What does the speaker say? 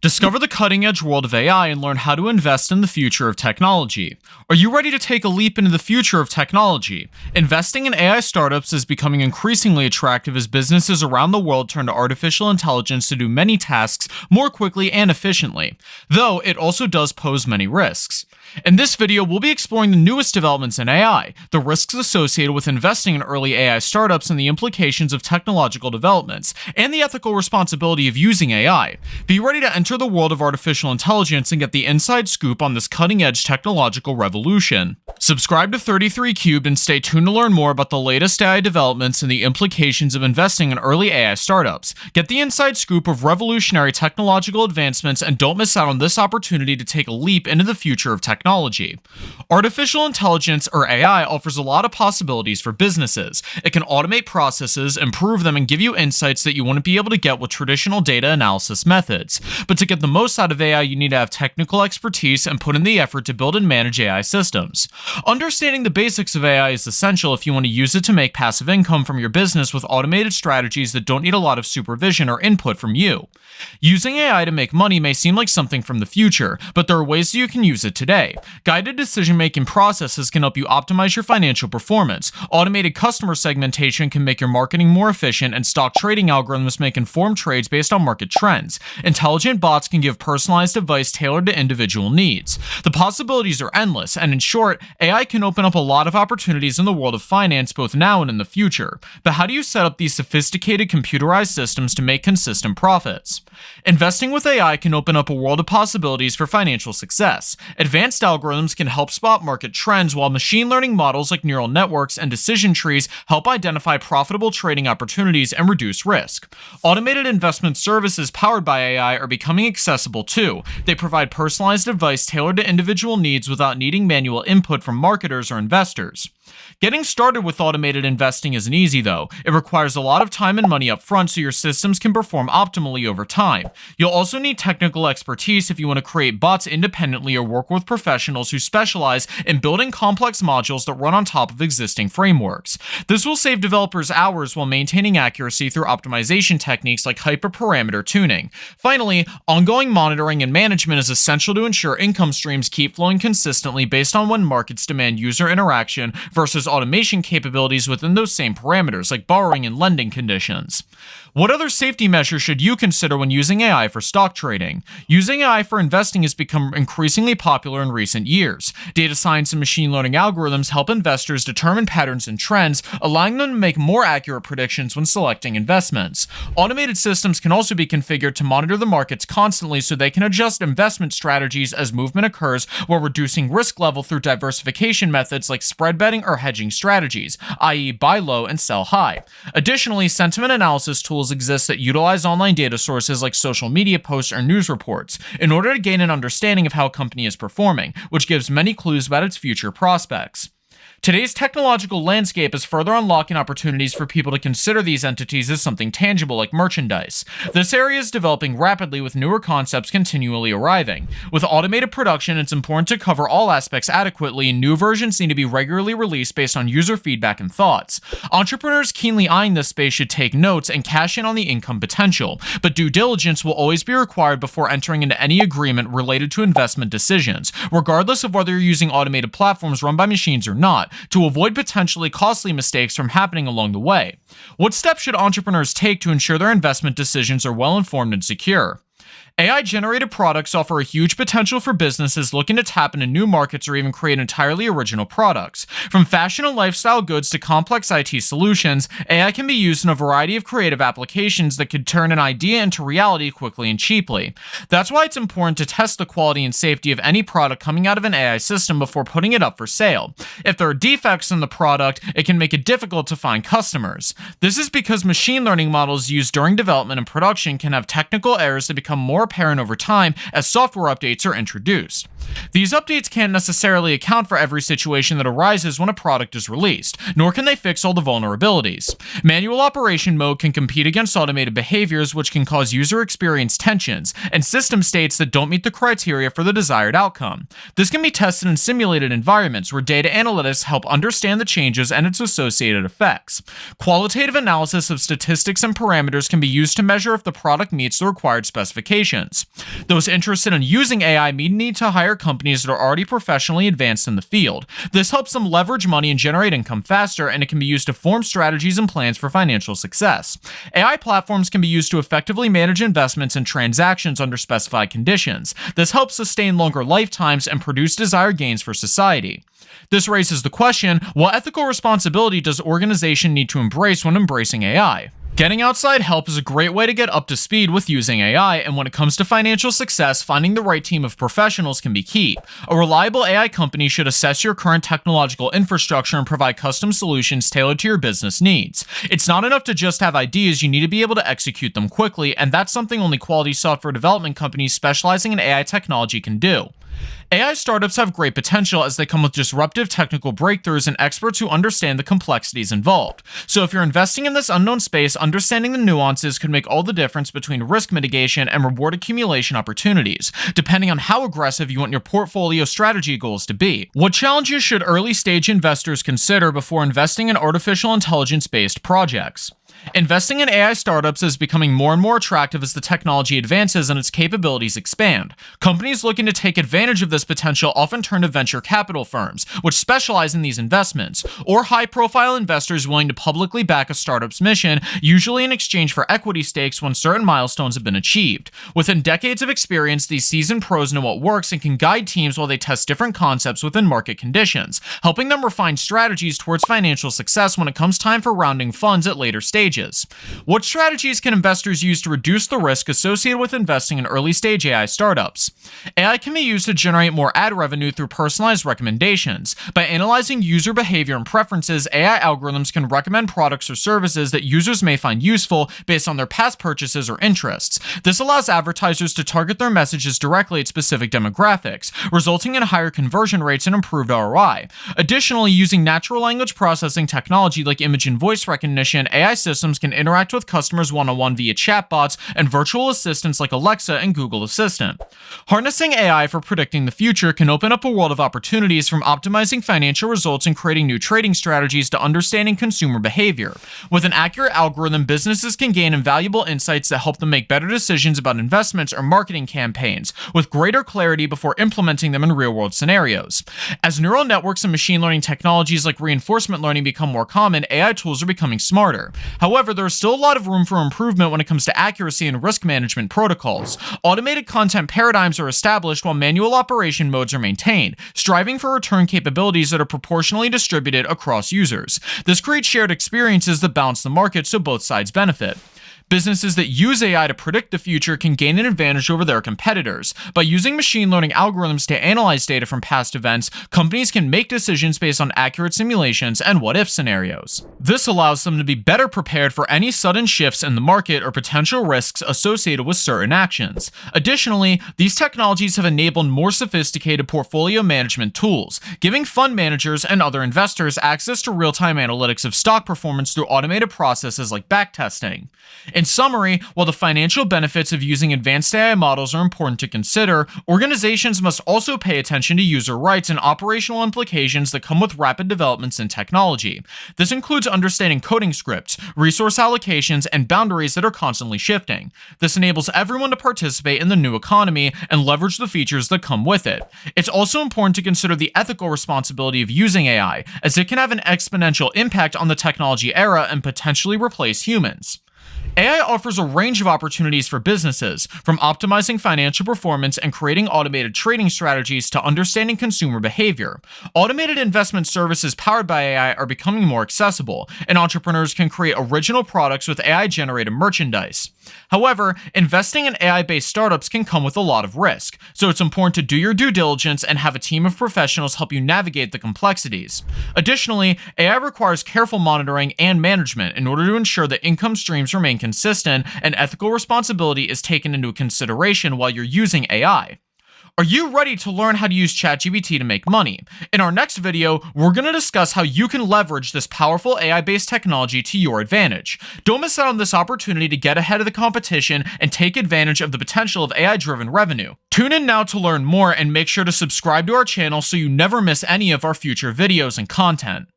Discover the cutting-edge world of AI and learn how to invest in the future of technology. Are you ready to take a leap into the future of technology? Investing in AI startups is becoming increasingly attractive as businesses around the world turn to artificial intelligence to do many tasks more quickly and efficiently, though it also does pose many risks. In this video, we'll be exploring the newest developments in AI, the risks associated with investing in early AI startups and the implications of technological developments, and the ethical responsibility of using AI. Be ready to enter the world of artificial intelligence and get the inside scoop on this cutting-edge technological revolution. Subscribe to 33 Cubed and stay tuned to learn more about the latest AI developments and the implications of investing in early AI startups. Get the inside scoop of revolutionary technological advancements and don't miss out on this opportunity to take a leap into the future of technology. Artificial intelligence, or AI, offers a lot of possibilities for businesses. It can automate processes, improve them, and give you insights that you wouldn't be able to get with traditional data analysis methods. But to get the most out of AI, you need to have technical expertise and put in the effort to build and manage AI systems. Understanding the basics of AI is essential if you want to use it to make passive income from your business with automated strategies that don't need a lot of supervision or input from you. Using AI to make money may seem like something from the future, but there are ways that you can use it today. Guided decision-making processes can help you optimize your financial performance. Automated customer segmentation can make your marketing more efficient, and stock trading algorithms make informed trades based on market trends. Intelligent bots can give personalized advice tailored to individual needs. The possibilities are endless, and in short, AI can open up a lot of opportunities in the world of finance both now and in the future. But how do you set up these sophisticated computerized systems to make consistent profits? Investing with AI can open up a world of possibilities for financial success. Advanced algorithms can help spot market trends, while machine learning models like neural networks and decision trees help identify profitable trading opportunities and reduce risk. Automated investment services powered by AI are becoming accessible too. They provide personalized advice tailored to individual needs without needing manual input from marketers or investors. Getting started with automated investing isn't easy though. It requires a lot of time and money up front so your systems can perform optimally over time. You'll also need technical expertise if you want to create bots independently or work with professionals who specialize in building complex modules that run on top of existing frameworks. This will save developers hours while maintaining accuracy through optimization techniques like hyperparameter tuning. Finally, ongoing monitoring and management is essential to ensure income streams keep flowing consistently based on when markets demand user interaction versus automation capabilities within those same parameters, like borrowing and lending conditions. What other safety measures should you consider when using AI for stock trading? Using AI for investing has become increasingly popular in recent years. Data science and machine learning algorithms help investors determine patterns and trends, allowing them to make more accurate predictions when selecting investments. Automated systems can also be configured to monitor the markets constantly so they can adjust investment strategies as movement occurs, while reducing risk level through diversification methods like spread betting or hedging strategies, i.e. buy low and sell high. Additionally, sentiment analysis tools exist that utilize online data sources like social media posts or news reports in order to gain an understanding of how a company is performing, which gives many clues about its future prospects. Today's technological landscape is further unlocking opportunities for people to consider these entities as something tangible like merchandise. This area is developing rapidly with newer concepts continually arriving. With automated production, it's important to cover all aspects adequately, and new versions need to be regularly released based on user feedback and thoughts. Entrepreneurs keenly eyeing this space should take notes and cash in on the income potential, but due diligence will always be required before entering into any agreement related to investment decisions, regardless of whether you're using automated platforms run by machines or not, to avoid potentially costly mistakes from happening along the way. What steps should entrepreneurs take to ensure their investment decisions are well informed and secure? AI-generated products offer a huge potential for businesses looking to tap into new markets or even create entirely original products. From fashion and lifestyle goods to complex IT solutions, AI can be used in a variety of creative applications that could turn an idea into reality quickly and cheaply. That's why it's important to test the quality and safety of any product coming out of an AI system before putting it up for sale. If there are defects in the product, it can make it difficult to find customers. This is because machine learning models used during development and production can have technical errors that become more apparent over time as software updates are introduced. These updates can't necessarily account for every situation that arises when a product is released, nor can they fix all the vulnerabilities. Manual operation mode can compete against automated behaviors, which can cause user experience tensions and system states that don't meet the criteria for the desired outcome. This can be tested in simulated environments where data analytics help understand the changes and its associated effects. Qualitative analysis of statistics and parameters can be used to measure if the product meets the required specifications. solutions. Those interested in using AI may need to hire companies that are already professionally advanced in the field. This helps them leverage money and generate income faster, and it can be used to form strategies and plans for financial success. AI platforms can be used to effectively manage investments and transactions under specified conditions. This helps sustain longer lifetimes and produce desired gains for society. This raises the question, what ethical responsibility does organization need to embrace when embracing AI? Getting outside help is a great way to get up to speed with using AI, and when it comes to financial success, finding the right team of professionals can be key. A reliable AI company should assess your current technological infrastructure and provide custom solutions tailored to your business needs. It's not enough to just have ideas, you need to be able to execute them quickly, and that's something only quality software development companies specializing in AI technology can do. AI startups have great potential as they come with disruptive technical breakthroughs and experts who understand the complexities involved. So if you're investing in this unknown space, understanding the nuances could make all the difference between risk mitigation and reward accumulation opportunities, depending on how aggressive you want your portfolio strategy goals to be. What challenges should early stage investors consider before investing in artificial intelligence-based projects? Investing in AI startups is becoming more and more attractive as the technology advances and its capabilities expand. Companies looking to take advantage of this potential often turn to venture capital firms, which specialize in these investments, or high-profile investors willing to publicly back a startup's mission, usually in exchange for equity stakes when certain milestones have been achieved. Within decades of experience, these seasoned pros know what works and can guide teams while they test different concepts within market conditions, helping them refine strategies towards financial success when it comes time for rounding funds at later stages. What strategies can investors use to reduce the risk associated with investing in early-stage AI startups? AI can be used to generate more ad revenue through personalized recommendations. By analyzing user behavior and preferences, AI algorithms can recommend products or services that users may find useful based on their past purchases or interests. This allows advertisers to target their messages directly at specific demographics, resulting in higher conversion rates and improved ROI. Additionally, using natural language processing technology like image and voice recognition, AI systems can interact with customers one-on-one via chatbots and virtual assistants like Alexa and Google Assistant. Harnessing AI for predicting the future can open up a world of opportunities, from optimizing financial results and creating new trading strategies to understanding consumer behavior. With an accurate algorithm, businesses can gain invaluable insights that help them make better decisions about investments or marketing campaigns, with greater clarity before implementing them in real-world scenarios. As neural networks and machine learning technologies like reinforcement learning become more common, AI tools are becoming smarter. However, there is still a lot of room for improvement when it comes to accuracy and risk management protocols. Automated content paradigms are established while manual operation modes are maintained, striving for return capabilities that are proportionally distributed across users. This creates shared experiences that balance the market so both sides benefit. Businesses that use AI to predict the future can gain an advantage over their competitors. By using machine learning algorithms to analyze data from past events, companies can make decisions based on accurate simulations and what-if scenarios. This allows them to be better prepared for any sudden shifts in the market or potential risks associated with certain actions. Additionally, these technologies have enabled more sophisticated portfolio management tools, giving fund managers and other investors access to real-time analytics of stock performance through automated processes like backtesting. In summary, while the financial benefits of using advanced AI models are important to consider, organizations must also pay attention to user rights and operational implications that come with rapid developments in technology. This includes understanding coding scripts, resource allocations, and boundaries that are constantly shifting. This enables everyone to participate in the new economy and leverage the features that come with it. It's also important to consider the ethical responsibility of using AI, as it can have an exponential impact on the technology era and potentially replace humans. AI offers a range of opportunities for businesses, from optimizing financial performance and creating automated trading strategies to understanding consumer behavior. Automated investment services powered by AI are becoming more accessible, and entrepreneurs can create original products with AI-generated merchandise. However, investing in AI-based startups can come with a lot of risk, so it's important to do your due diligence and have a team of professionals help you navigate the complexities. Additionally, AI requires careful monitoring and management in order to ensure that income streams remain consistent and ethical responsibility is taken into consideration while you're using AI. Are you ready to learn how to use ChatGPT to make money? In our next video, we're going to discuss how you can leverage this powerful AI-based technology to your advantage. Don't miss out on this opportunity to get ahead of the competition and take advantage of the potential of AI-driven revenue. Tune in now to learn more, and make sure to subscribe to our channel so you never miss any of our future videos and content.